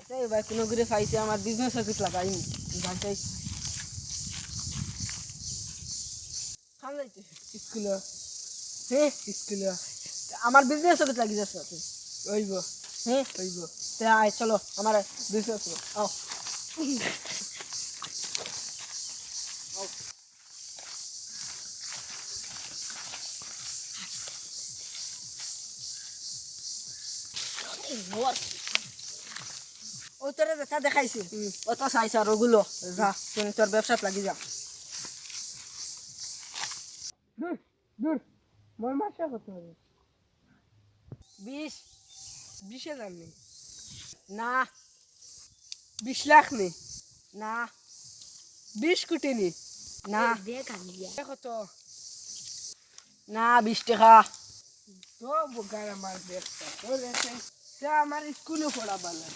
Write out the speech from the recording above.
ভাই কোনো করে পাইছে আমার বিজনেস কিছু লাগাই ভাই সামলাইতে স্কুলে হ্যাঁ স্কুলে আমার বিজনেস কিছু লাগি যাচ্ছে হইব হ্যাঁ হইব তাই চলো আমার বিজনেস আও ও তোরে দেখা দেখাইছি ও তো চাইছে আর ওগুলো যা তুই তোর ব্যবসাত লাগি যা দূর দূর মোর মাসে কত হবে 20,000 নেই না 20 লাখ নেই না 20 কোটি নেই না দেখো তো না 20 টাকা তো বোকার আমার ব্যবসা তো আমার স্কুলে পড়া ভালো